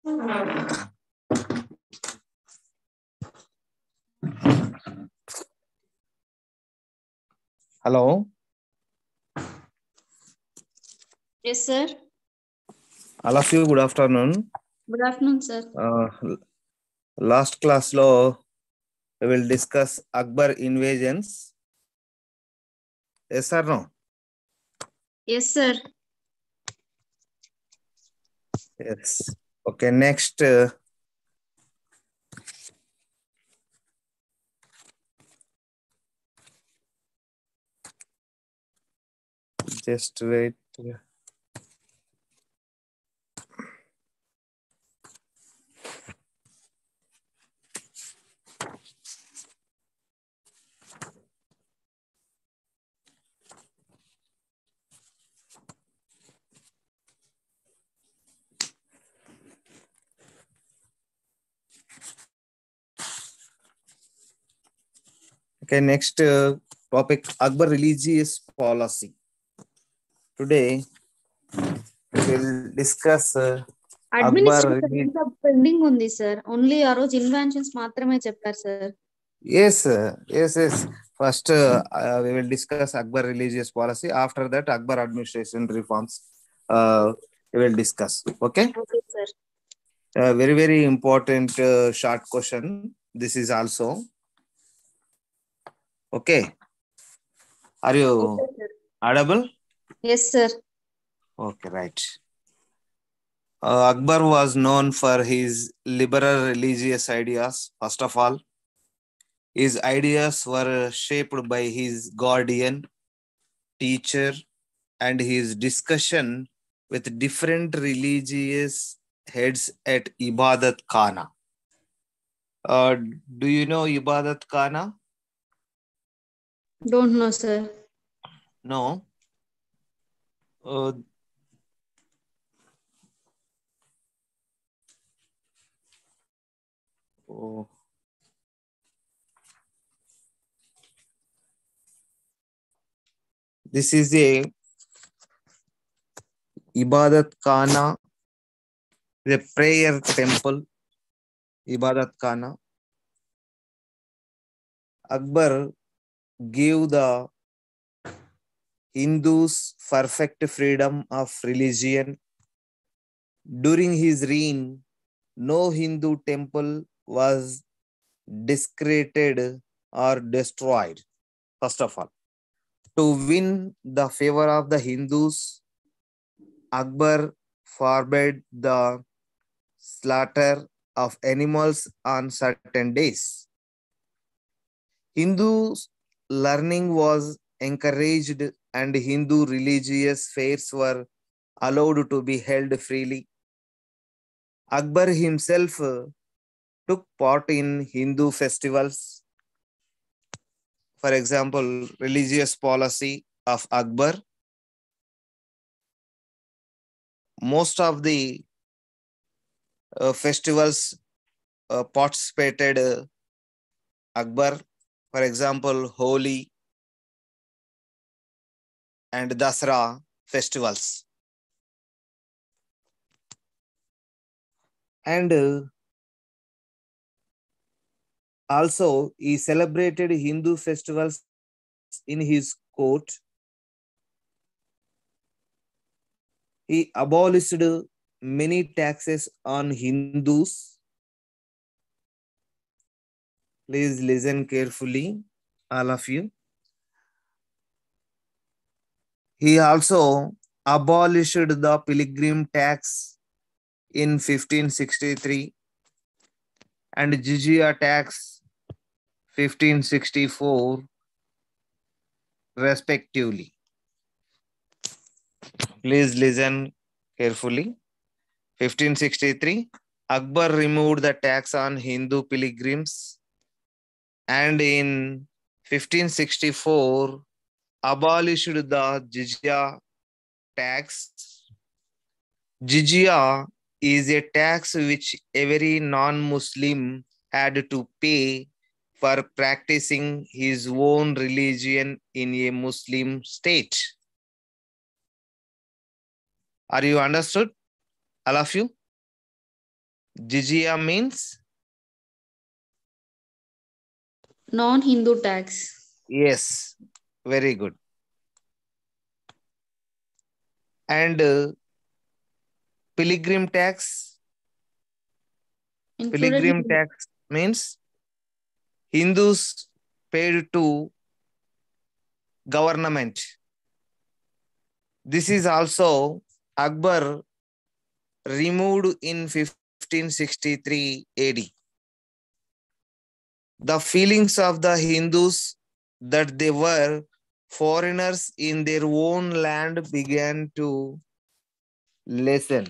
Hello. Yes, sir. All of you, good afternoon. Good afternoon, sir. Last class lo we will discuss Akbar invasions. Yes or no? Yes, sir. Yes. Okay, next. Just wait. Okay, next topic, Akbar religious policy. Today we will discuss Akbar. Administration pending undi, sir. Only ఆ రోజు inventions మాత్రమే చెప్పారు, sir. Yes, yes. First, we will discuss Akbar religious policy. After that, Akbar administration reforms. We will discuss. Okay. Okay, sir. Very, very important short question. This is also. Okay. Are you Okay, sir. audible? Yes, sir. Okay, right. Akbar was known for his liberal religious ideas. First of all, his ideas were shaped by his guardian, teacher, and his discussion with different religious heads at Ibadat Khana. Do you know Ibadat Khana? Don't know, sir. No. Oh. This is a Ibadat Khana, the prayer temple, Ibadat Khana. Akbar gave the Hindus perfect freedom of religion. During his reign, no Hindu temple was desecrated or destroyed. First of all, to win the favor of the Hindus, Akbar forbade the slaughter of animals on certain days. Hindu learning was encouraged and Hindu religious fairs were allowed to be held freely. Akbar himself took part in Hindu festivals. For example, religious policy of Akbar. Most of the festivals participated Akbar. For example, Holi and Dasra festivals. And also, he celebrated Hindu festivals in his court. He abolished many taxes on Hindus. Please listen carefully, all of you. He also abolished the pilgrim tax in 1563 and jizya tax 1564 respectively. Please listen carefully. 1563, Akbar removed the tax on Hindu pilgrims, and in 1564 abolished the jizya tax. Jizya is a tax which every non-Muslim had to pay for practicing his own religion in a Muslim state. Are you understood, all of you? Jizya means? Non-Hindu tax. Yes, very good. And pilgrim tax? Included Pilgrim Hindu. tax means Hindus paid to government. This is also Akbar removed in 1563 AD. The feelings of the Hindus that they were foreigners in their own land began to lessen.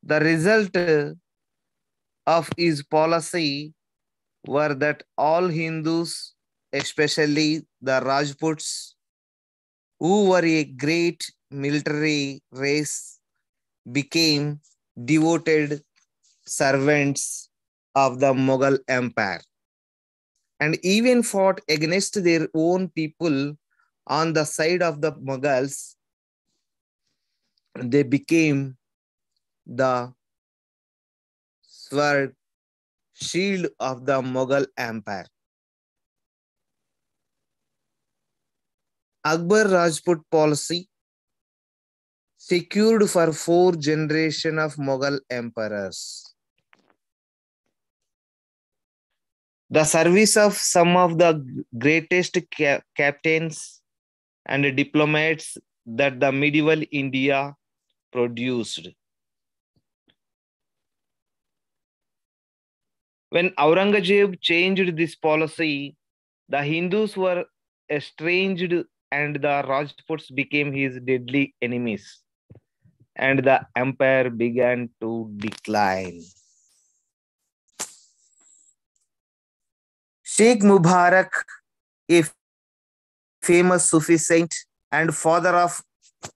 The result of his policy were that all Hindus, especially the Rajputs, who were a great military race, became devoted servants of the Mughal Empire and even fought against their own people on the side of the Mughals. They became the sword shield of the Mughal Empire. Akbar Rajput policy secured for 4 generations of Mughal emperors the service of some of the greatest captains and diplomats that the medieval India produced. When Aurangzeb changed this policy, the Hindus were estranged and the Rajputs became his deadly enemies, and the empire began to decline. Sheikh Mubarak, a famous Sufi saint and father of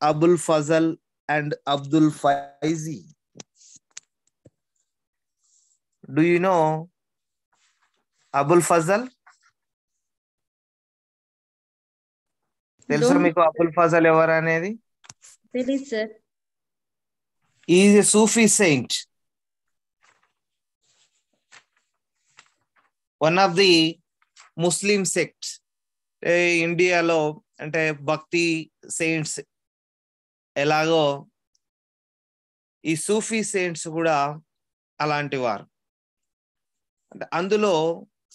Abul Fazl and Abdul Faizi. Do you know Abul Fazl? తెలుసా Don't మీకు అబుల్ ఫజల్ ఎవరు అనేది? తెలియదు sir. He is a Sufi saint. One of the Muslim sects. ఇండియాలో అంటే భక్తి saints ఎలాగో ఈ సూఫీ సెయింట్స్ కూడా అలాంటి వారు. అంటే అందులో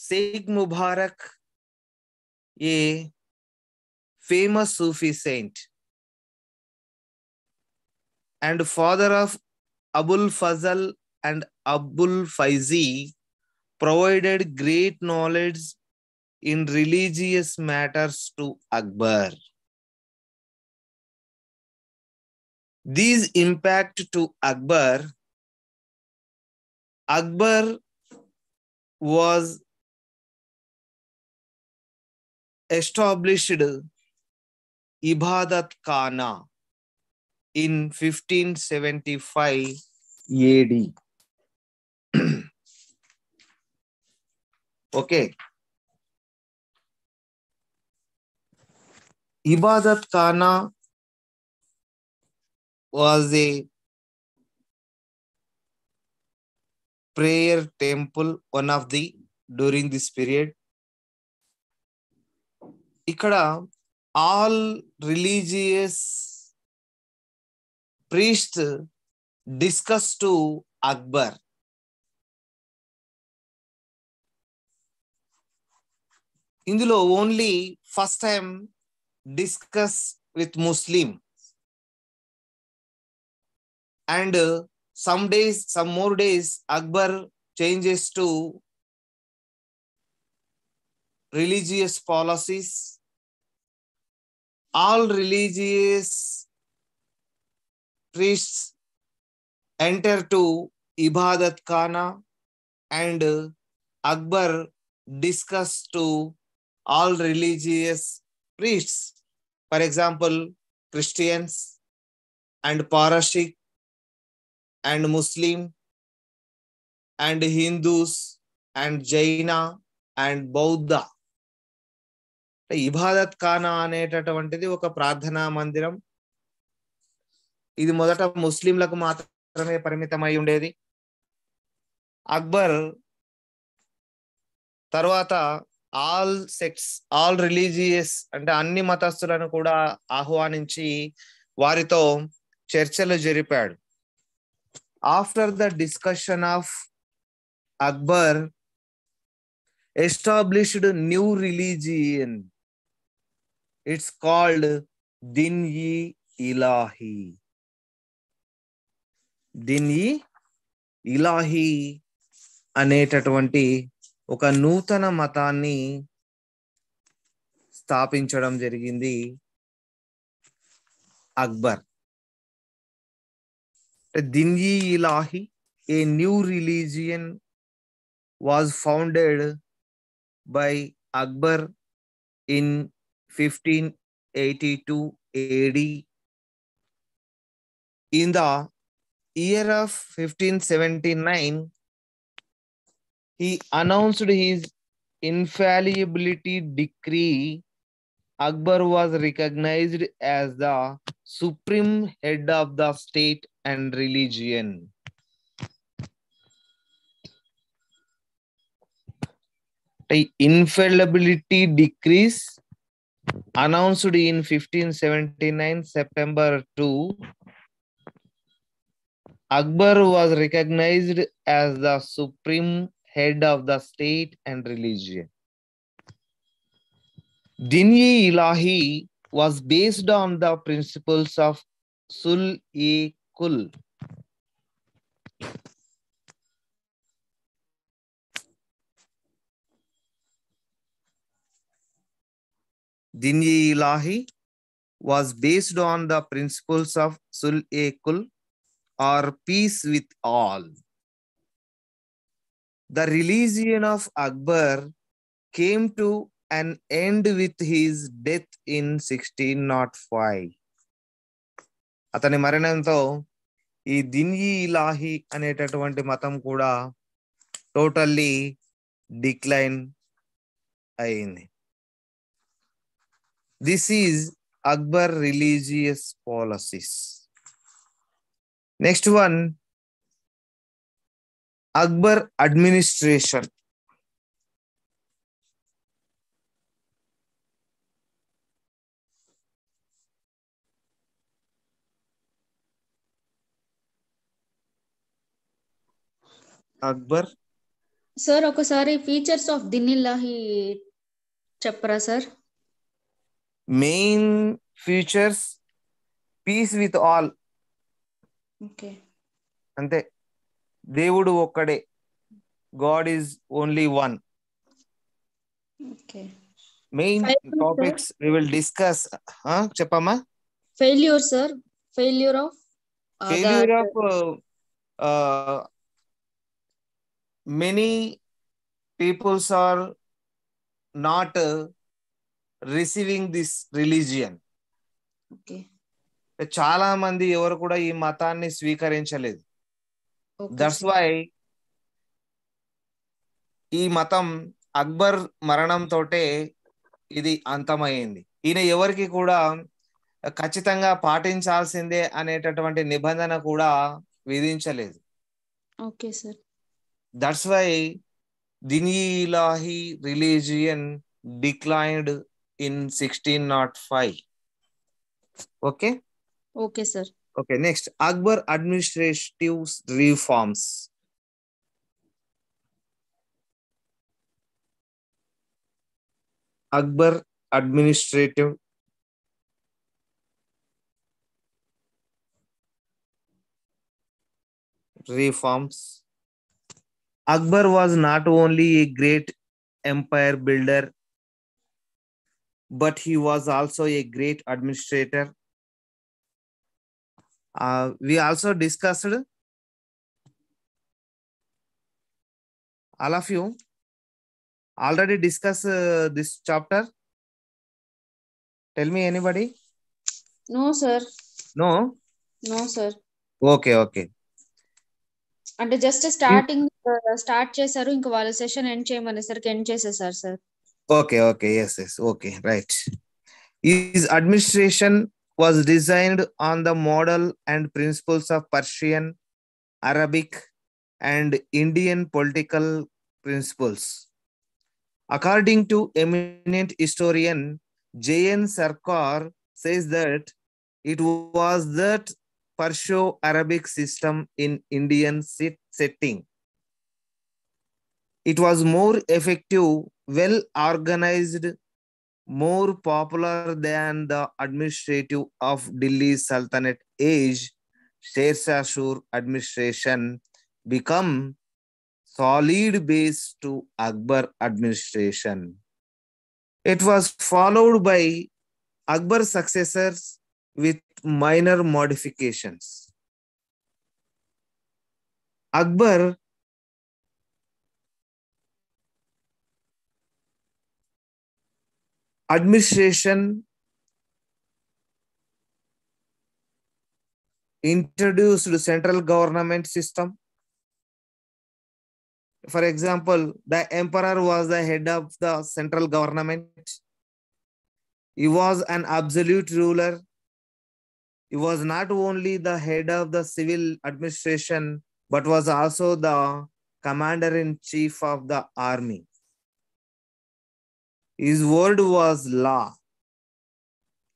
షేక్ ముబారక్ ఏ famous Sufi saint and father of Abul Fazl and Abul Faizi provided great knowledge in religious matters to Akbar. These impact to Akbar was established Ibadat Khana in 1575 AD. Okay. Ibadat Khana was a prayer temple, one of the during this period. Ikkada all religious priests discussed to Akbar. Indulo only first time discuss with Muslim. And some more days, Akbar changes to religious policies. All religious priests enter to Ibadat Khana and Akbar discuss to all religious priests. For example, Christians and Parashik and Muslim and Hindus and Jaina and Bauddha. ఇబాదత్ ఖానా అనేటటువంటిది ఒక ప్రార్థనా మందిరం. ఇది మొదట ముస్లింలకు మాత్రమే పరిమితమై ఉండేది. అక్బర్ తర్వాత ఆల్ రిలీజియస్ అంటే అన్ని మతస్థులను కూడా ఆహ్వానించి వారితో చర్చలు జరిపాడు. After the discussion of Akbar established new religion. It's called Din-i-Ilahi. Din-i-Ilahi అనేటటువంటి ఒక నూతన మతాన్ని స్థాపించడం జరిగింది Akbar. Din-i-Ilahi, a new religion was founded by Akbar in 1582 AD. In the year of 1579, he announced his infallibility decree. Akbar was recognized as the supreme head of the state and religion. Infallibility decrees announced in 1579 September 2, Akbar was recognized as the supreme head of the state and religion. Din-e-Ilahi was based on the principles of Sul-e-Kul. Din-e-Ilahi was based on the principles of Sul-e-Kul, or peace with all. The religion of Akbar came to an end with his death in 1605. అతని మరణంతో ఈ దిన్-ఇ-ఇలాహీ అనేటటువంటి మతం కూడా totally decline అయింది. This is Akbar religious policies. Next one, Akbar administration. Akbar sir ఒకసారి features of Din-i-Ilahi చెప్పరా sir? Main features peace with all. Okay, అంతే. దేవుడు ఒక్కడే, God is only one. Okay. Main topics we will discuss. చెప్పమ్మా. Failure sir, failure of many peoples are not receiving this religion. ఓకే, చాలా మంది ఎవరు కూడా ఈ మతాన్ని స్వీకరించలేదు. దట్స్ వై ఈ మతం అక్బర్ మరణంతో ఇది అంతమైంది. ఈయన ఎవరికి కూడా ఖచ్చితంగా పాటించాల్సిందే అనేటటువంటి నిబంధన కూడా విధించలేదు. Okay sir. That's why Din-e-Ilahi religion declined in 1605. Okay? Okay, sir. Okay, next, Akbar administrative reforms. Akbar administrative reforms. Akbar was not only a great empire builder, but he was also a great administrator. We also discussed, all of you already discussed this chapter. Tell me, anybody? No, sir. No? No, sir. Okay, okay. అంటే just start చేశారు, ఇంకా వాళ్ళ session end చేయమనేసరికి end చేసేసారు sir. Okay, okay, yes, yes, okay, right. His administration was designed on the model and principles of Persian, Arabic, and Indian political principles. According to eminent historian J.N. Sarkar says that it was that Perso-Arabic system in Indian setting. It was more effective, well organized, more popular than the administrative of Delhi's Sultanate age. Sher Shah administration become solid base to Akbar administration. It was followed by Akbar's successors with minor modifications. Akbar administration introduced central government system. For example, the emperor was the head of the central government. He was an absolute ruler. He was not only the head of the civil administration, but was also the commander-in-chief of the army. His word was law.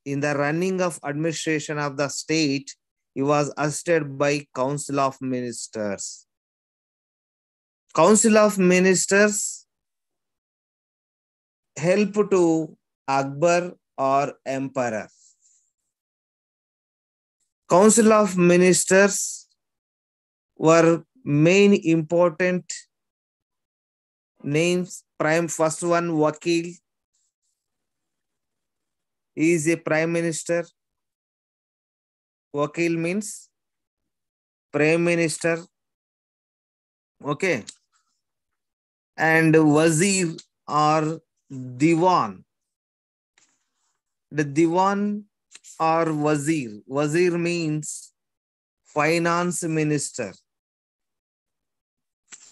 In the running of administration of the state, he was assisted by Council of Ministers. Council of Ministers help to Akbar or emperor. Council of Ministers were main important names. First one, Wakil. He is a prime minister. Wakil means prime minister. Okay. And Wazir or Diwan. The Diwan or Wazir. Wazir means finance minister.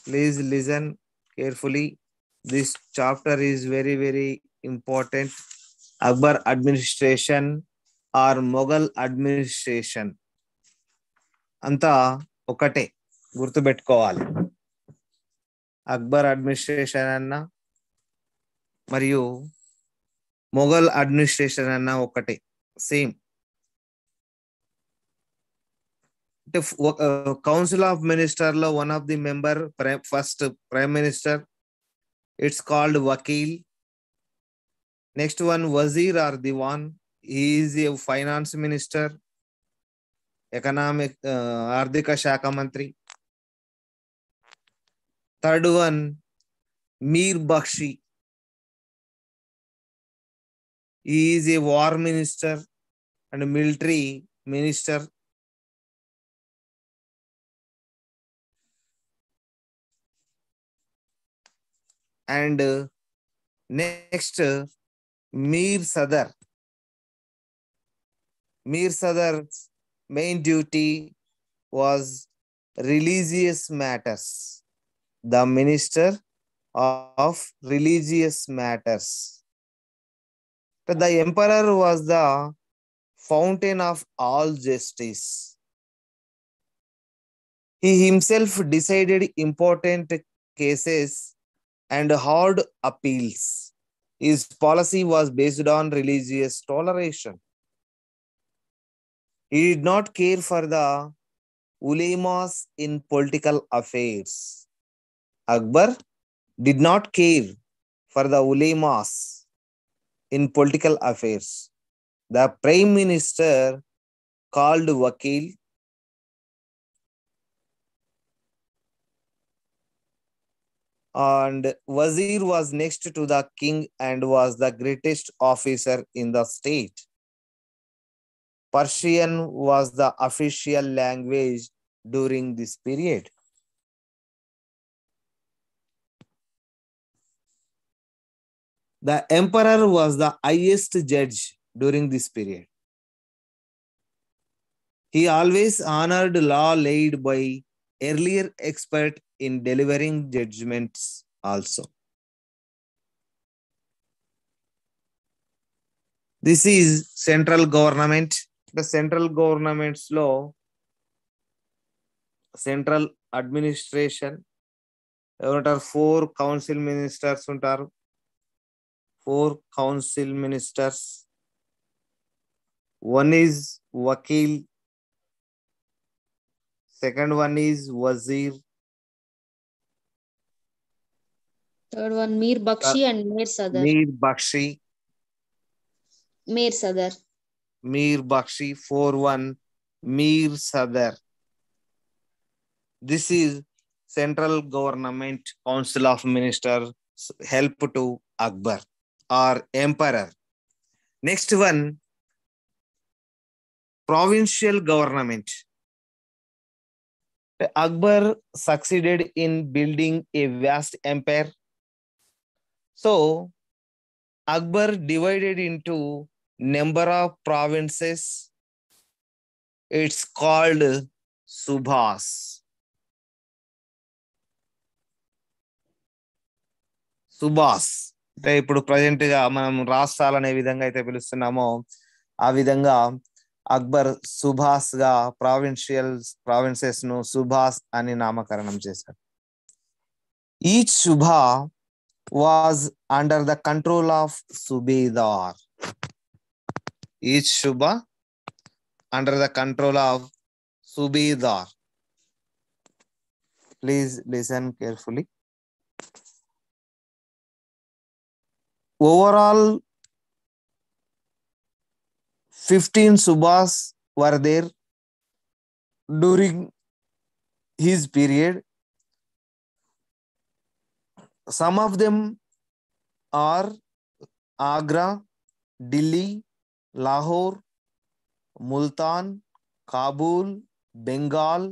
Please listen carefully. This chapter is very, very important. Akbar administration or Mughal administration. Anta ఒకటే గుర్తుపెట్టుకోవాలి. Akbar administration అన్న మరియు Mughal administration అన్న ఒకటే, same. అంటే council of minister లో one of the member first prime minister, it's called వకీల్. Next one వజీర్ ఆర్ దివాన్, he is a finance minister, economic ఆర్థిక శాఖ మంత్రి. థర్డ్ వన్ మీర్ బక్షి, he is a war minister and military minister. And next, Mir Sadar. Mir Sadar's main duty was religious matters. The minister of religious matters. The emperor was the fountain of all justice. He himself decided important cases and heard appeals. His policy was based on religious toleration. He did not care for the ulemas in political affairs. Akbar did not care for the ulemas in political affairs. The prime minister called Wakil and Wazir was next to the king and was the greatest officer in the state. Persian was the official language during this period. The emperor was the highest judge during this period. He always honored law laid by earlier expert in delivering judgments also. This is central government The central governments law, central administration, ఎవరంటారు 4 council ministers ఉంటారు. 4 council ministers. One is Wakil, second one is Wazir, Third one, Mir Bakshi and Mir Sadar. Mir Bakshi, Mir Sadar. Mir Bakshi, 4-1, Mir Sadar. This is central government council of ministers help to Akbar or emperor. Next one, provincial government. Akbar succeeded in building a vast empire. So Akbar divided into number of provinces. It's called subhas. సుబాస్ అంటే ఇప్పుడు present గా మనం రాష్ట్రాలను ఏ విధంగా అయితే పిలుస్తున్నామో ఆ విధంగా అక్బర్ సుభాస్ గా ప్రావిన్సెస్ ను సుభాస్ అని నామకరణం చేశాడు. Each Subha was under the control of subedar. Each Subha under the control of subedar. Please listen carefully. Overall, 15 subhas were there during his period. Some of them are Agra, Delhi, Lahore, Multan, Kabul, Bengal,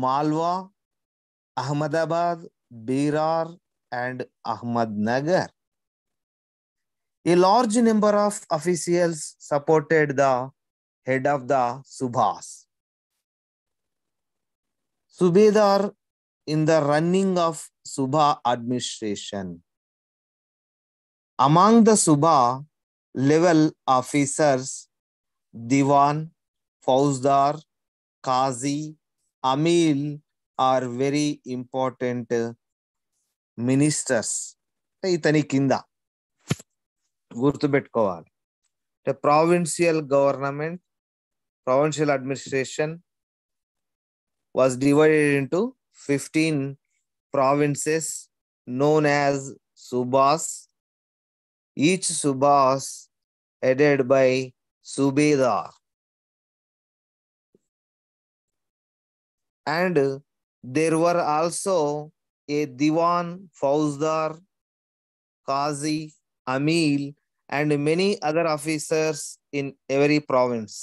Malwa, Ahmedabad, Berar, and Ahmednagar. A large number of officials supported the head of the subhas. Subedar in the running of Subha administration. Among the Subha level officers, Diwan, Fauzdar, Qazi, Amil are very important ministers. ఇతని కింద గుర్తుపెట్టుకోవాలి. Provincial government, provincial administration was divided into 15 provinces known as subhas. Each subhas headed by subedar, and there were also a diwan, fauzdar, qazi, amil, and many other officers in every province.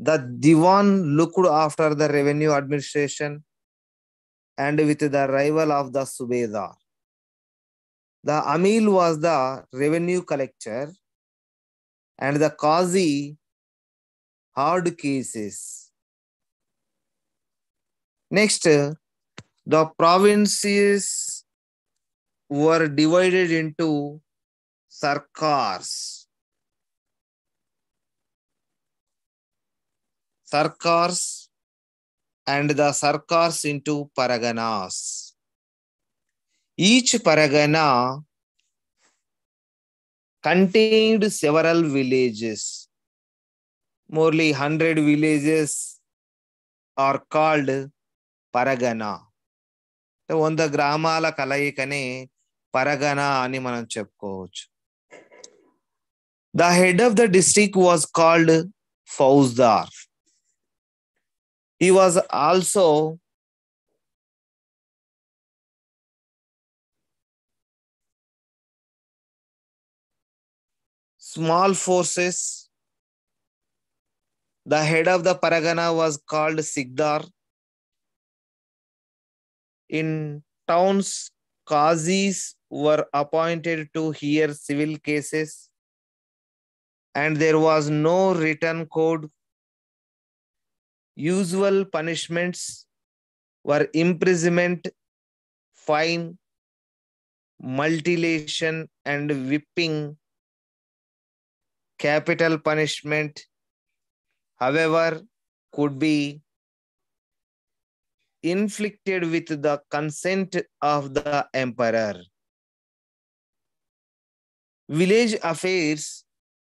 The Diwan looked after the revenue administration and with the arrival of the Subedar. The Amil was the revenue collector and the Qazi heard cases. Next, the provinces were divided into sarkars. Sarkars and the sarkars into paraganas. Each paragana contained several villages. Morely 100 villages are called paragana. 100 గ్రామాల కలయికనే పరగణ అని మనం చెప్పుకోవచ్చు. The head of the district was called Fauzdar. He was also small forces. The head of the Paragana was called Sigdar. In towns, Qazis were appointed to hear civil cases, and there was no written code. Usual punishments were imprisonment, fine, mutilation, and whipping. capital punishment, however, could be inflicted with the consent of the emperor. Village affairs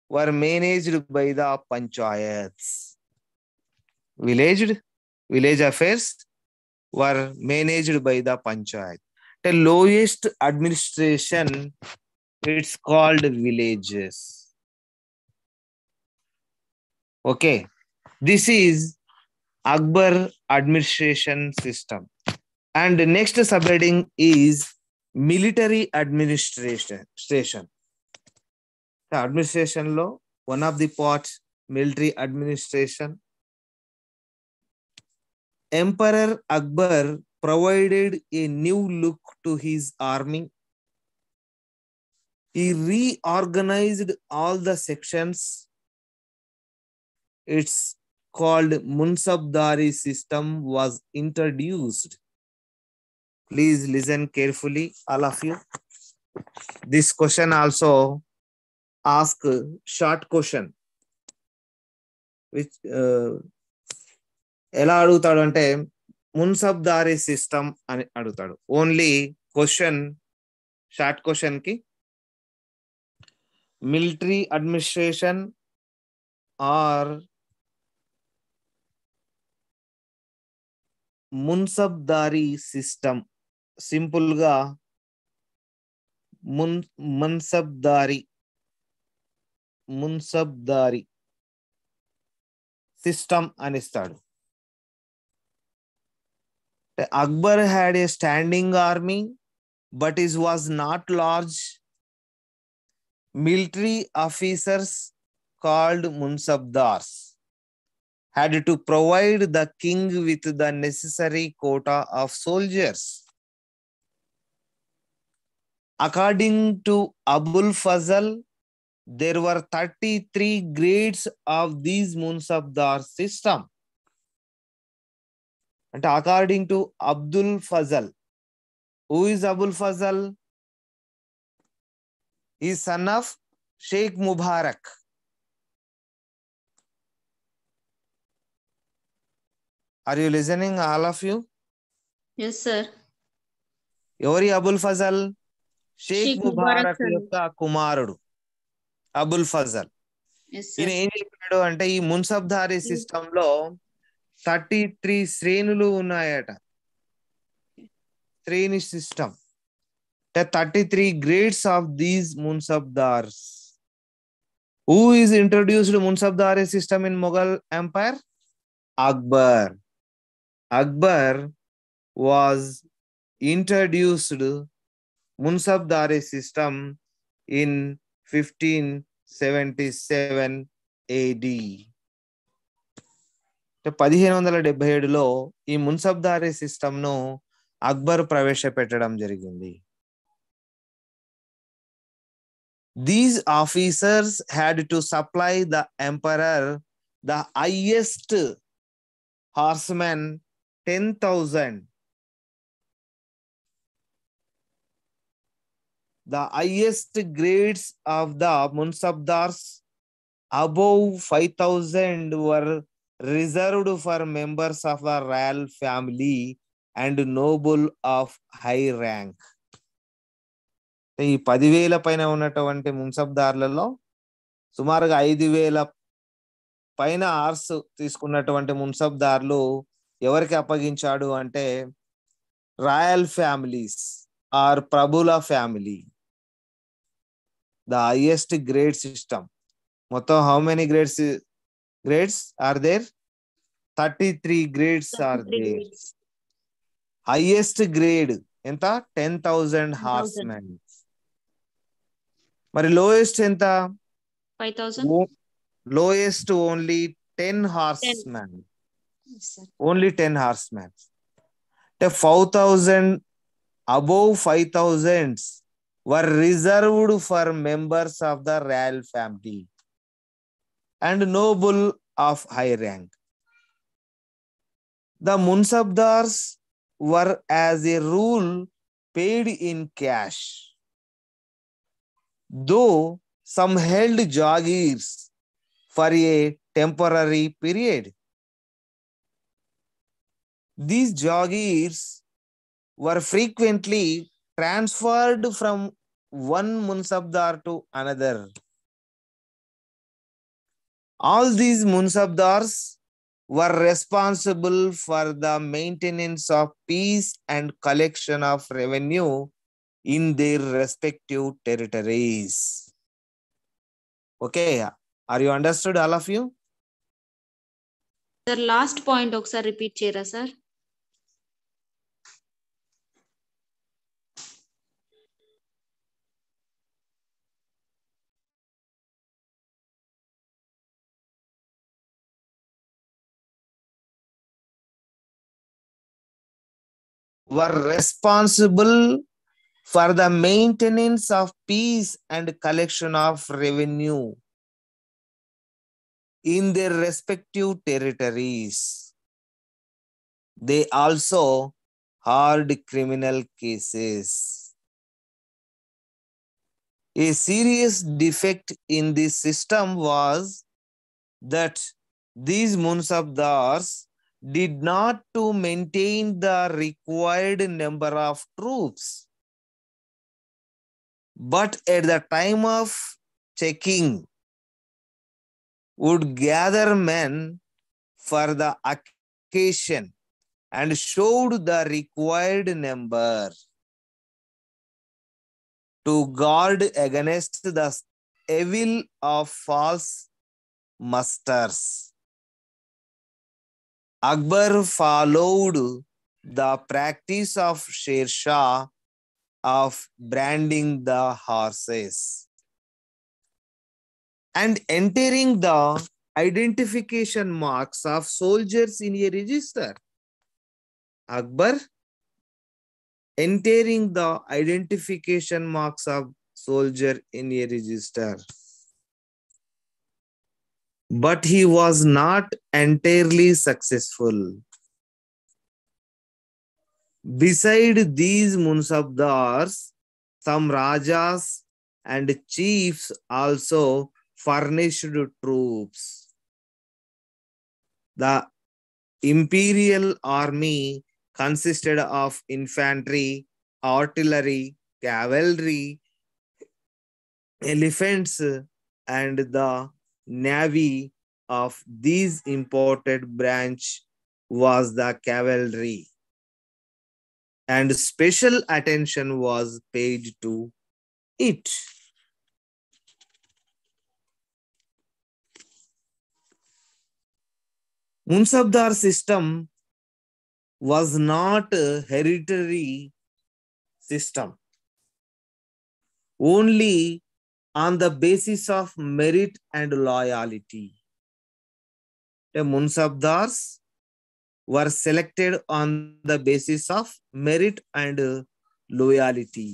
were managed by the panchayats. Village affairs were managed by the panchayat. The lowest administration, it's called villages. Okay, this is Akbar administration system. And the next subheading is military administration. The administration law, one of the parts, military administration. Emperor Akbar provided a new look to his army. He reorganized all the sections. It's called Munsabdari system was introduced. Please listen carefully, all of you. This question also ask short question, which ఎలా అడుగుతాడు అంటే మున్సబ్దారీ system అని అడుగుతాడు. Only question, short question కి military administration or Mansabdari system, simple గా Mansabdari system అనిస్తాడు. Akbar had a standing army, but it was not large. Military officers called Munsabdars had to provide the king with the necessary quota of soldiers. According to Abul Fazl, there were 33 grades of these Munsabdar system. And according to Abdul Fazl, who is Abul Fazl? He is son of Sheikh Mubarak. Are you listening, all of you? Yes, sir. ఎవరి Abul Fazal? Sheikh Sheikh Mubarak Mubarak యొక్క కుమారుడు Abul Fazal. Yes, ఈయన sir. ఏం చెప్పాడు అంటే ఈ మున్సబ్దారీ system లో 33 శ్రేణులు ఉన్నాయట. శ్రేణి system. 33 grades of these munsabdars. Who is introduced munsabdari system in Mughal Empire? Akbar. Akbar was introduced munsabdari system in 1577 AD. 1577లో ఈ మున్సబ్దారీ సిస్టమ్ ను అక్బర్ ప్రవేశపెట్టడం జరిగింది. These officers had to supply the emperor the highest horsemen 10,000. The highest grades of the munsabdars above 5,000 were reserved for members of the royal family and noble of high rank. ఈ 10,000 పైన ఉన్నటువంటి మున్సబ్దార్లలో సుమారుగా 5,000 పైన ఆర్స్ తీసుకున్నటువంటి మున్సబ్దార్లు ఎవరికి అప్పగించాడు అంటే రాయల్ ఫ్యామిలీస్ ఆర్ ప్రభుల ఫ్యామిలీ. The highest grade system. మొత్తం how many grades are there? 33 grades are there. Highest grade ఎంత? 10,000 horsemen. మరి లోయెస్ట్ ఎంత? 5,000. Lowest only 10 horsemen. Yes, sir. Only 10 horsemen. The 4,000 above 5,000 were reserved for members of the royal family and noble of high rank. The munsabdars were as a rule paid in cash, though some held jagirs for a temporary period. These Jagirs were frequently transferred from one Munsabdar to another. All these Munsabdars were responsible for the maintenance of peace and collection of revenue in their respective territories. Okay, are you understood, all of you? Sir last point ఒకసారి repeat చేయరా sir? Were responsible for the maintenance of peace and collection of revenue in their respective territories. They also heard criminal cases. A serious defect in this system was that these Munsabdars did not to maintain the required number of troops, but at the time of checking would gather men for the occasion and showed the required number to guard against the evil of false musters. Akbar followed the practice of Sher Shah of branding the horses and entering the identification marks of soldiers in a register. Akbar entering the identification marks of soldier in a register. But he was not entirely successful. Beside these Munsabdars, some Rajas and chiefs also furnished troops. The imperial army consisted of infantry, artillery, cavalry, elephants, and the navy of these imported branch was the cavalry, and special attention was paid to it. Munsabdar system was not a hereditary system, only on the basis of merit and loyalty. The Munsabdars were selected on the basis of merit and loyalty.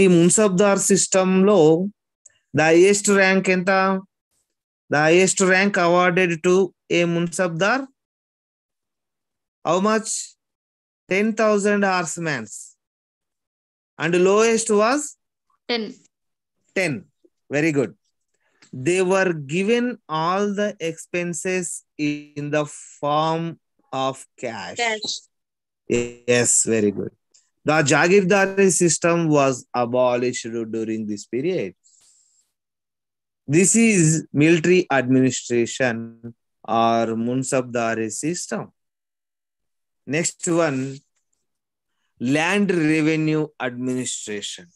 ఈ మున్సబ్దార్ సిస్టంలో the highest rank ఎంత? The highest rank awarded to a Munsabdar? How much? 10,000 horsemen. And lowest was? 10. 10. Very good. They were given all the expenses in the form of cash. Yes, very good. The Jagirdari system was abolished during this period. This is military administration or Munsabdari system. Next one, land revenue administration.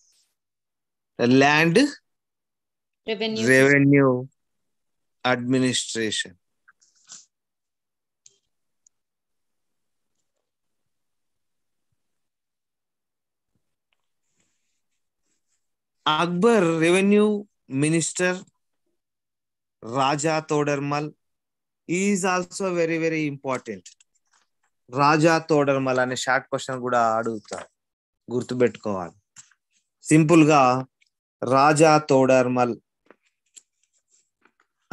The land revenue administration. Akbar revenue minister Raja Todarmal is also very, very important. Raja Todarmal అనే short question కూడా అడుగుతారు, గుర్తుపెట్టుకోవాలి. Simple గా రాజా తోడర్మల్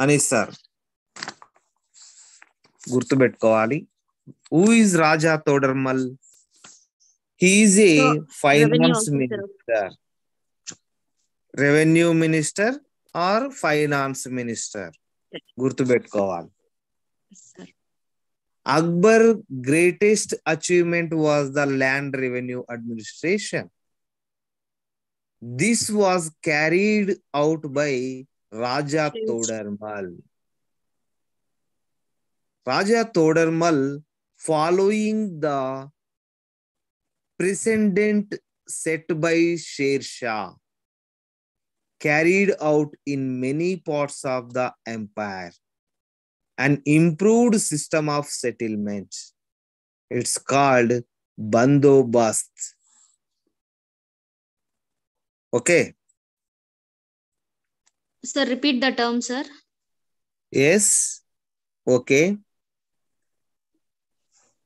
అని sir గుర్తుపెట్టుకోవాలి. Who is Raja Todarmal? He is a finance minister, revenue minister or finance minister. గుర్తుపెట్టుకోవాలి. sir. Akbar greatest achievement was the land revenue administration. This was carried out by Raja Todarmal. Raja Todarmal, following the precedent set by Sher Shah, carried out in many parts of the empire an improved system of settlement. It's called Bandobast. Okay. Sir, repeat the term, sir. Yes. Okay.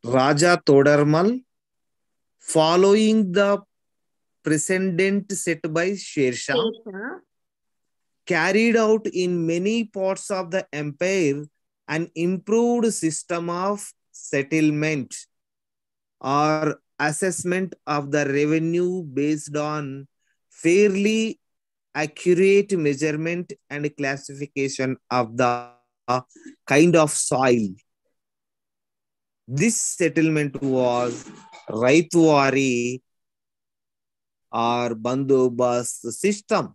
Raja Todarmal, following the precedent set by Sher Shah, carried out in many parts of the empire an improved system of settlement or assessment of the revenue based on fairly accurate measurement and classification of the kind of soil. This settlement was Raitwari or Bandobast system.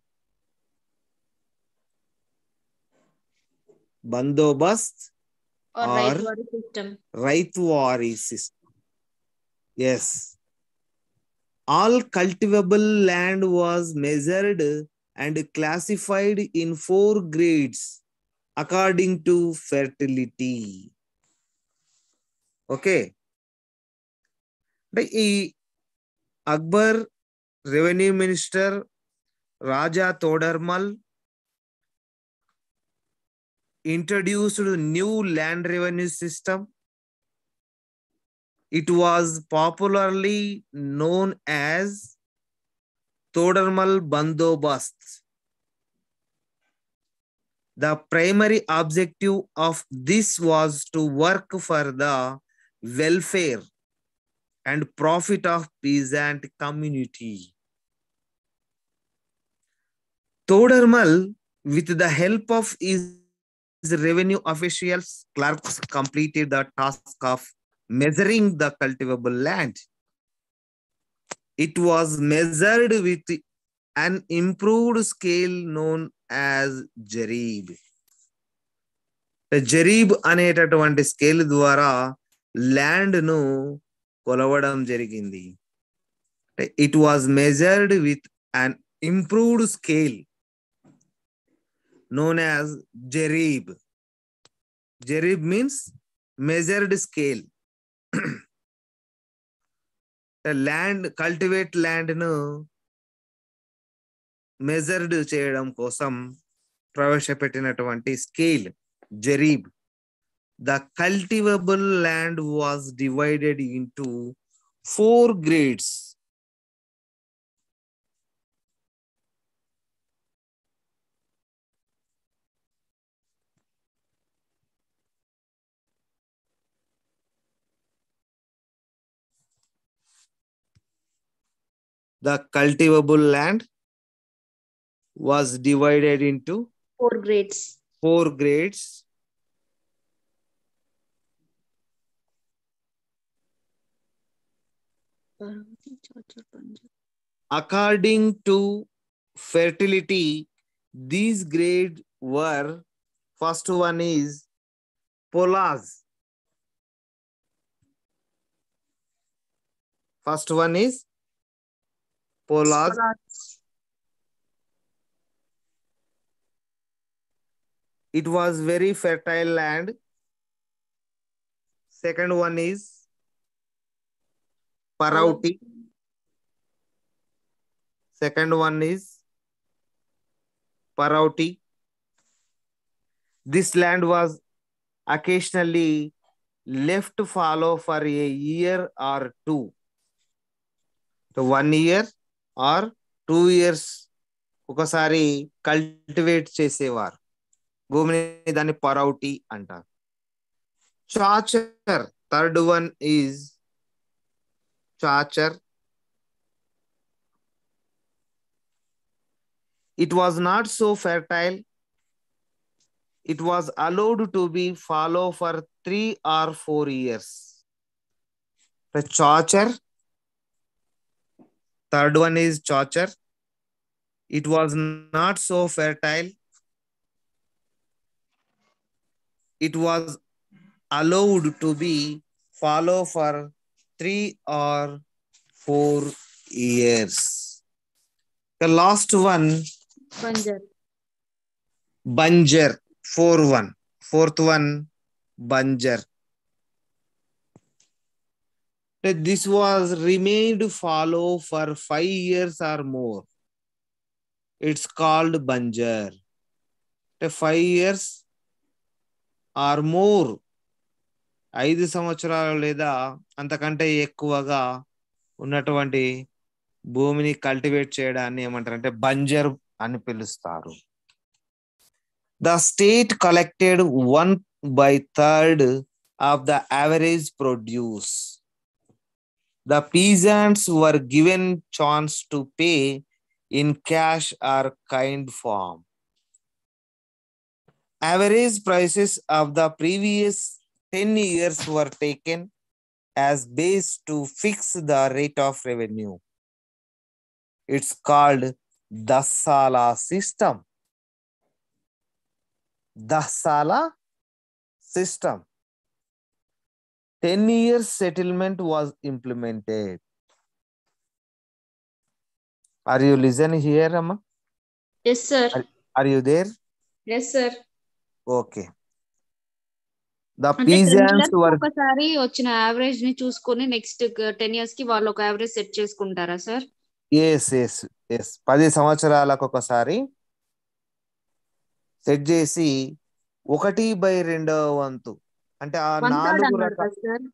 Bandobast Or or Raitwari system. Raitwari system. Yes. All cultivable land was measured and classified in 4 grades according to fertility. Okay. ఈ Akbar revenue minister Raja Todarmal introduced new land revenue system. It was popularly known as Todarmal Bandobast. The primary objective of this was to work for the welfare and profit of peasant community. Todarmal, with the help of his revenue officials, clerks, completed the task of measuring the cultivable land. It was measured with an improved scale known as Jarib. జరీబ్ అనేటటువంటి scale ద్వారా land ను కొలవడం జరిగింది. It was measured with an improved scale known as Jarib. Jarib means measured scale. Land cultivate land ను measured చేయడం కోసం ప్రవేశపెట్టినటువంటి scale జరీబ్. The cultivable land was divided into 4 grades. The cultivable land was divided into 4 grades. 4 grades. According to fertility, these grades were, first one is Polaz. First one is Polaz. It was very fertile land. Second one is Parauti. Second one is Parauti. This land was occasionally left to follow for a year or 2. So 1 year or 2 years ఒకసారి cultivate చేసేవారు. భూమిని దాన్ని పరౌటి అంటారు. Chachar, third one is Chachar. It was not so fertile. It was allowed to be fallow for 3 or 4 years. The Chaucer, third one is Chaucer. It was not so fertile. It was allowed to be fallow for 3 or 4 years. The last one, Banjar. Banjar, 4-1. Fourth one, Banjar. This was remained fallow for 5 years or more. It's called Banjar. 5 years or more, 5 సంవత్సరాలు లేదా అంతకంటే ఎక్కువగా ఉన్నటువంటి భూమిని cultivate చేయడాన్ని ఏమంటారంటే బంజర్ అని పిలుస్తారు. The state collected 1/3 of the average produce. The peasants were given chance to pay in cash or kind form. Average prices of the previous 10 years were taken as base to fix the rate of revenue. It's called Dasala system. Dasala system. 10 years settlement was implemented. Are you listening here, Amma? Yes, sir. Are you there? Yes, sir. Okay. The అంటే 10 peasants years were ఒకసారి వచ్చిన average ని చూసుకొని next 10 years కి వాళ్ళు ఒక average set చేసుకుంటారా sir? yes 10 సంవత్సరాలకు ఒకసారి సెట్ చేసి 1/2 వంతు అంటే ఆ 1/3 4 అన్నారు రకాల కదా సార్?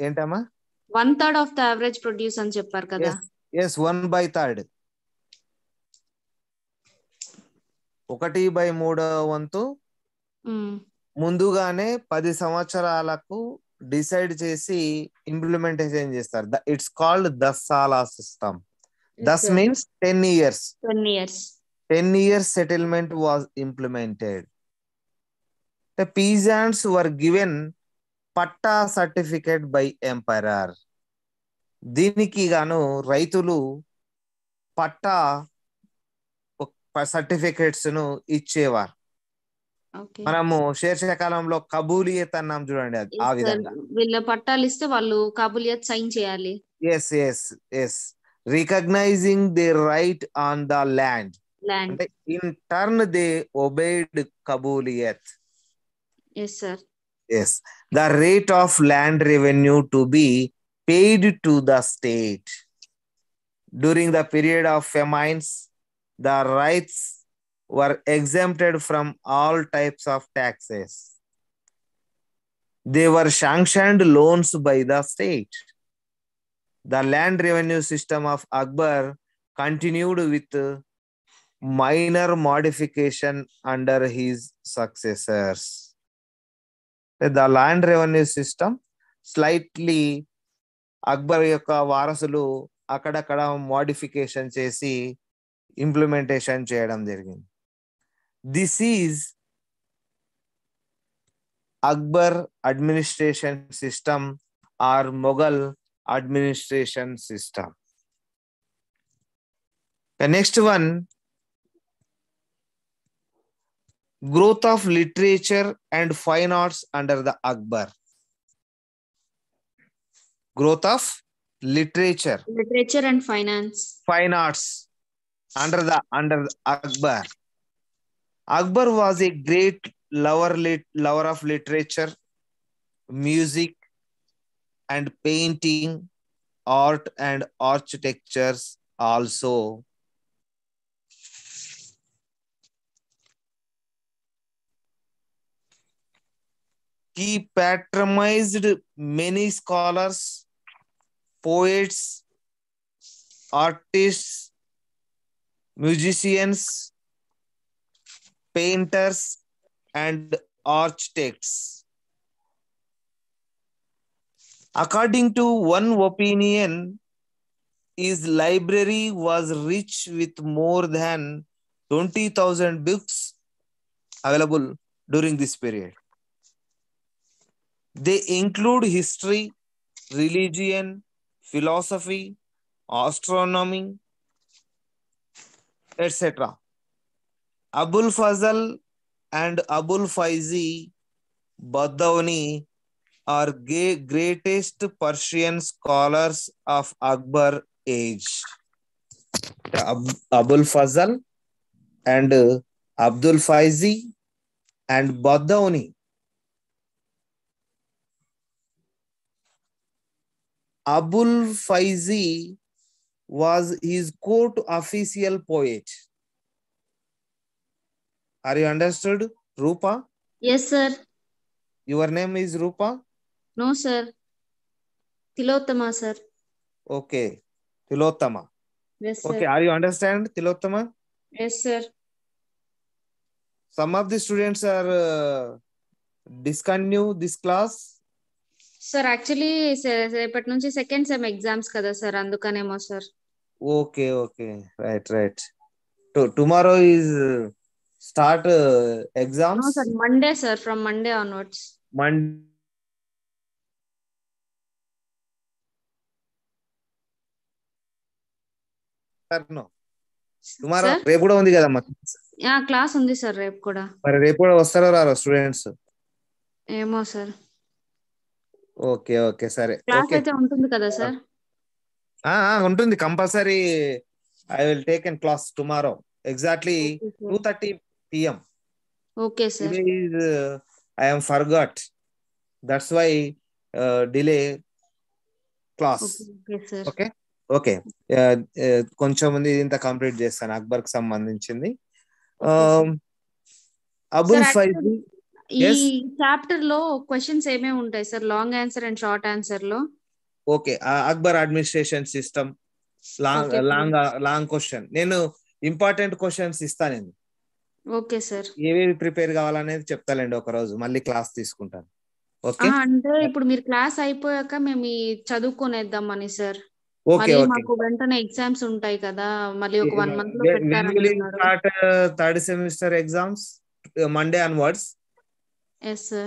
ఏంటమ్మా? 1/3 ఆఫ్ ద యావరేజ్ ప్రొడ్యూస్ అని చెప్పారు కదా? yes 1/3. 1/3 వంతు ముందుగానే 10 సంవత్సరాలకు డిసైడ్ చేసి ఇంప్లిమెంటేషన్ చేస్తారు. It's called Dahsala system. Das means 10 years. 10 years settlement was implemented. The peasants were given patta certificate by emperor. దీనికి గాను రైతులు పట్టా సర్టిఫికేట్స్ ను ఇచ్చేవారు. మనము శీర్షకాలంలో కబూలియత్ అన్నాం చూడండి, ఆ విధంగా వీళ్ళ పట్టాలు ఇస్తే వాళ్ళు కబూలియత్ సైన్ చేయాలి. As recognizing the right on the land. అంటే in turn they obeyed Kabuliyat. Yes sir. Yes, the rate of land revenue to be paid to the state. During the period of famines, the rights were exempted from all types of taxes. They were sanctioned loans by the state. The land revenue system of Akbar continued with minor modification under his successors. The land revenue system slightly Akbar యొక్క వారసులు అక్కడక్కడ modification చేసి implementation చేయడం జరిగింది. This is Akbar administration system or Mughal administration system. Next one, growth of literature and fine arts under the Akbar. Growth of literature and fine arts under the Akbar. Akbar was a great lover of literature, music and painting, art and architectures also. He patronized many scholars, poets, artists, musicians, painters, and architects. According to one opinion, his library was rich with more than 20,000 books available during this period. They include history, religion, philosophy, astronomy, etc. Abul Fazl and Abul Faizi Badawani are greatest Persian scholars of Akbar age. Abul Fazl and Abdul Faizi and Badawani. Abul Faizi was his court official poet. Are you understood, Rupa? Yes, sir. Your name is Rupa? No, sir. Tilottama, sir. Okay. Tilottama. Yes, sir. Okay. Are you understand, Tilottama? Yes, sir. Some of the students are discontinue this class. Sir actually రేపటి నుంచి second sem exams కదా sir, అందుకనేమో sir. Okay, okay. Right. Tomorrow is start exams? No, sir. Monday, sir. From Monday onwards. Monday. No. Tomorrow రేపు కూడా ఉంది కదమ్మా. Class ఉంది sir రేపు కూడా. మరి రేపు కూడా వస్తారో రారో స్టూడెంట్స్? ఏమో సార్. ఓకే సరే. క్లాస్ అయితే ఉంటుంది కదా సార్? ఉంటుంది compulsory. I will take an class tomorrow exactly 2:30 PM. Okay sir. I am forgot. That's why delay class. Okay. కొంచెం మంది ఇంత కంప్లీట్ చేస్తాను అక్బర్ కి సంబంధించింది. అబుల్ ఫైజీ ఈ చాప్టర్ లో క్వశ్చన్స్ ఏమేమి ఉంటాయి sir? Long answer and short answer లో. Okay. Akbar administration system long question. నేను ఇంపార్టెంట్ క్వశ్చన్స్ ఇస్తాను. Okay sir. ఏవేవి ప్రిపేర్ కావాలనేది చెప్తానండి ఒక రోజు, మళ్ళీ క్లాస్ తీసుకుంటాను. ఓకే. అంటే ఇప్పుడు మీరు క్లాస్ అయిపోయాక మేము చదువుకునేద్దామని సార్. ఓకే. మాకు వెంటనే ఎగ్జామ్స్ ఉంటాయి కదా, మళ్ళీ ఒక 1 month లో పెట్టారంటున్నారు. Start third semester exams Monday onwards. yes sir.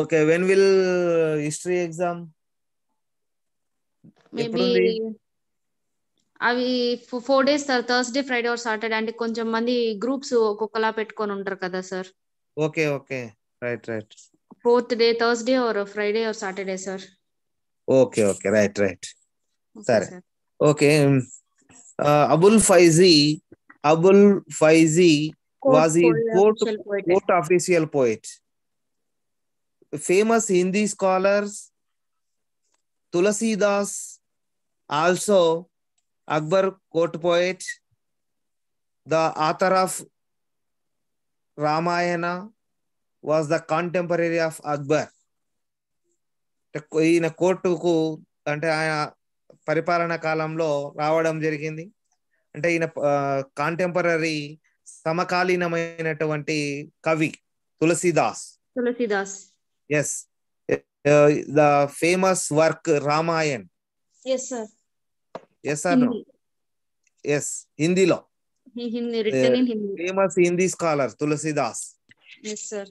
Okay. When will history exam? Maybe అవి 4 days Thursday, Friday or Saturday. అంటే కొంచెం మంది గ్రూప్స్ ఒక్కొక్కలా పెట్టుకొని ఉంటారు కదా sir. Okay. Right. 4th day Thursday or Friday or Saturday sir. Okay. Right. సరే. Okay. Abul Faizi was a court official poet. Famous Hindi scholars Tulsidas, also Akbar court poet, the author of Ramayana, was the contemporary of Akbar. ఈయన కోర్టుకు అంటే ఆయన పరిపాలన కాలంలో రావడం జరిగింది. అంటే ఈయన కాంటెంపరీ సమకాలీనమైనటువంటి కవి Tulsidas. Yes. The famous work Ramayan. Yes sir. Yes or no? Yes, హిందీలో. Famous Hindi scholar Tulsidas. Yes sir.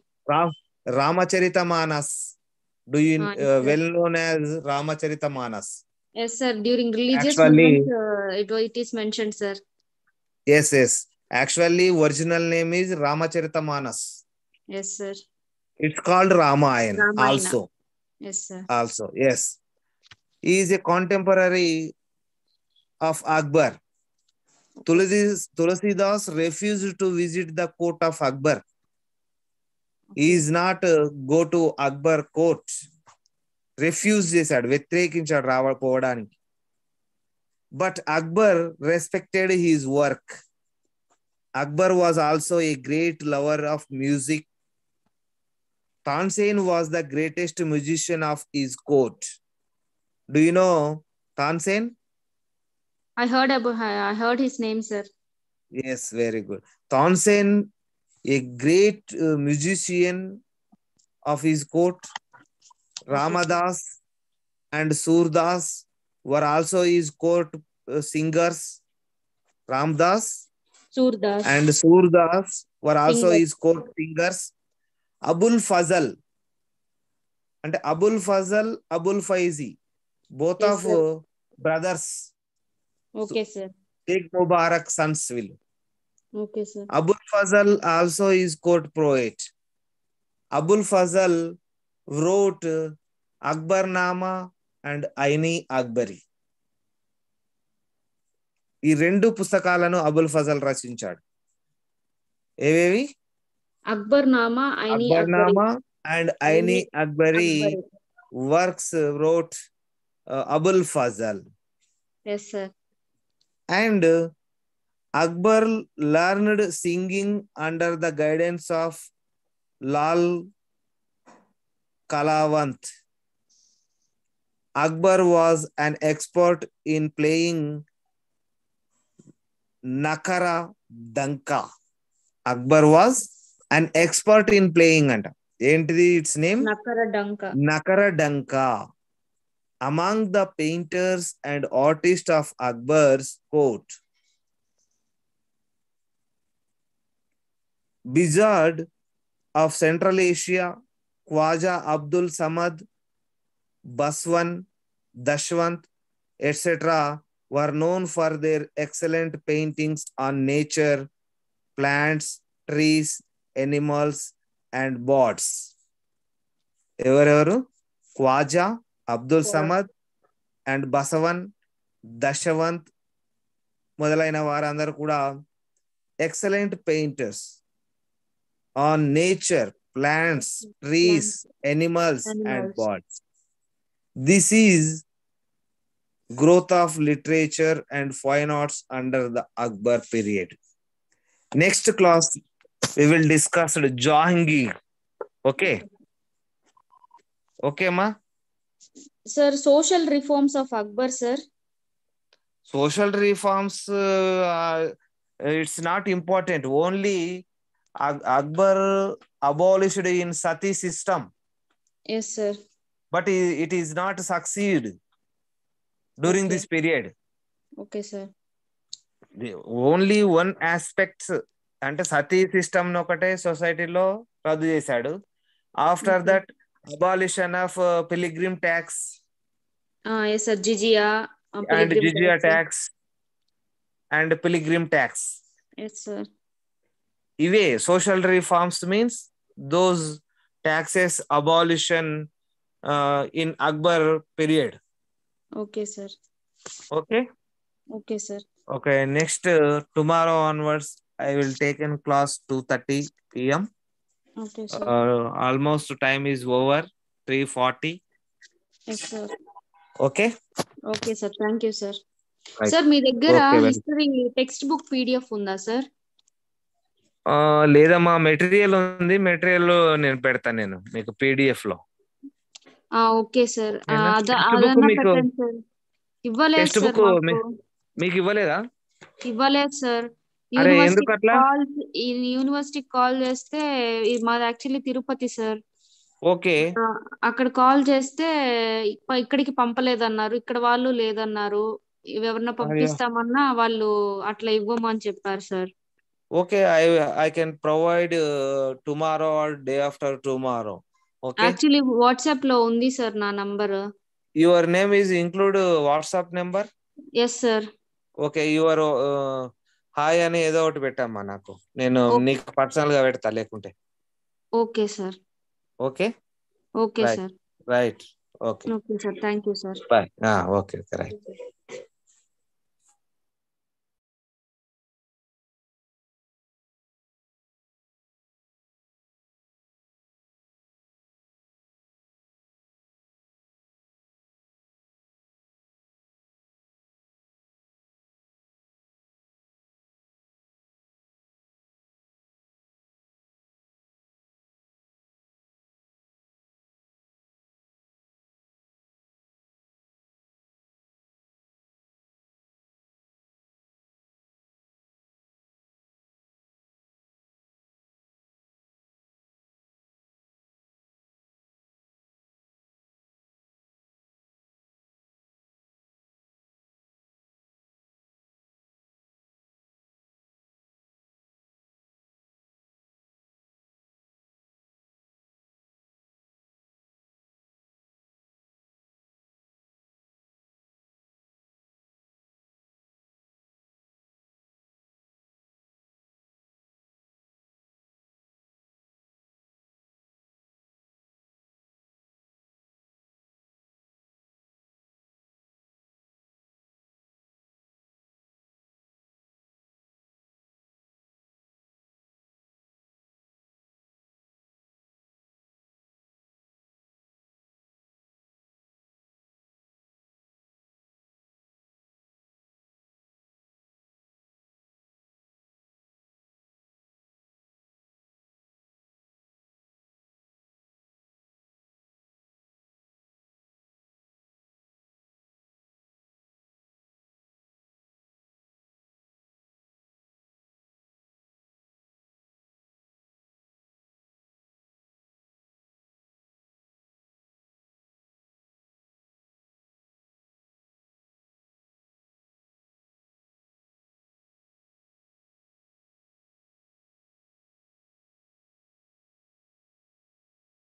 Ramcharitmanas. Do you well known as Ramacharita-manas? Yes sir. During religious moments it is mentioned sir. Yes. Actually original name is Ramacharita-manas. Yes sir. It's called Ramayana also. Yes sir. Also yes. He is a contemporary of Akbar. Tulsidas refused to visit the court of Akbar. He is not go to Akbar court. Refuse చేశాడు, వ్యతిరేకించాడు రావడానికి. But Akbar respected his work. Akbar was also a great lover of music. Tansen was the greatest musician of his court. Do you know Tansen? I heard his name sir. Yes, very good. Tansen, a great musician of his court. Ramadas and Surdas were also his court singers. Ramdas Surdas. and Surdas were also Singers. his court singers. Abul Fazal and Abul Fazal, Abul Faizi, both Yes, of sir. brothers. Okay, sir. Sheikh Mubarak sons will. Okay, sir. Abul Fazal also is court poet. Abul Fazal wrote Akbar Nama and Aini Akbari. ఈ 2 పుస్తకాలను అబుల్ ఫజల్ రచించాడు. ఏవేవి? Akbar Nama, Aini Akbari. Akbarnama and Aini Akbari Akbari. works wrote Abul Fazal. Yes, sir. And Akbar learned singing under the guidance of Lal Kalawant. Akbar was an expert in playing Nakara Danka. Akbar was an expert in playing anta. Entiది its name? Nakara Danka. Nakara Danka. Among the painters and artists of Akbar's court, Bizard of Central Asia, Khwaja Abdul Samad, Baswan, Dashwant, etc. were known for their excellent paintings on nature, plants, trees, animals, and birds. ఎవరెవరు? Khwaja, Abdul Samad, and Basavan, Dashwant మొదలైన వారందరూ కూడా excellent painters on nature, plants, trees, animals and birds. This is growth of literature and fine arts under the Akbar period. Next class we will discuss Jahangir. Okay. Okay, ma? Sir, social reforms of Akbar, sir. Social reforms, it's not important. Only Akbar abolished in Sati system. Yes, sir. But it is not succeed during this period. Okay, sir. Only one aspect, అంటే సతీ system ఒకటే సొసైటీలో రద్దు చేశాడు. After that abolition of pilgrim tax yes sir, jizya and jizya tax and pilgrim tax. Yes, sir. ఇవే social reforms means those taxes abolition in Akbar period. Okay, sir. Okay. Okay, sir. Okay, next tomorrow onwards I will take in class 2:30 p.m. Okay, sir. Almost time is over, 3:40. Yes, sir. Okay. Okay, sir. Thank you, sir. Right. Sir, మీ దగ్గర Okay, history text book PDF ఉందా sir? లేదమ్మా, material ఉంది. Material నేను పెడతాను నేను మీకు PDF లో. Okay sir. ఇవ్వలేదు టెక్స్ట్ సార్, బుక్ మీకు ఇవ్వలేదా? ఇవ్వలేదు సార్. యూనివర్సిటీకి కాల్ చేస్తే మాది యాక్చువల్లీ తిరుపతి సార్. ఓకే. అక్కడ కాల్ చేస్తే ఇక్కడికి పంపలేదన్నారు, ఇక్కడ వాళ్ళు లేదన్నారు. ఎవరన్నా పంపిస్తామన్నా వాళ్ళు అట్లా ఇవ్వమని చెప్పారు sir. Okay, I can provide tomorrow or day after tomorrow. Okay. Actually WhatsApp లో ఉంది సార్ నా number. Your name is include WhatsApp number? Yes, sir. Okay, your hi అని ఏదో ఒకటి పెట్టమ్మా నాకు, నేను నీకు పర్సనల్ గా పెడతా లేకుంటే. Okay sir. Okay. Okay sir. Right. Okay. Okay sir, thank you sir. Bye. Okay, right.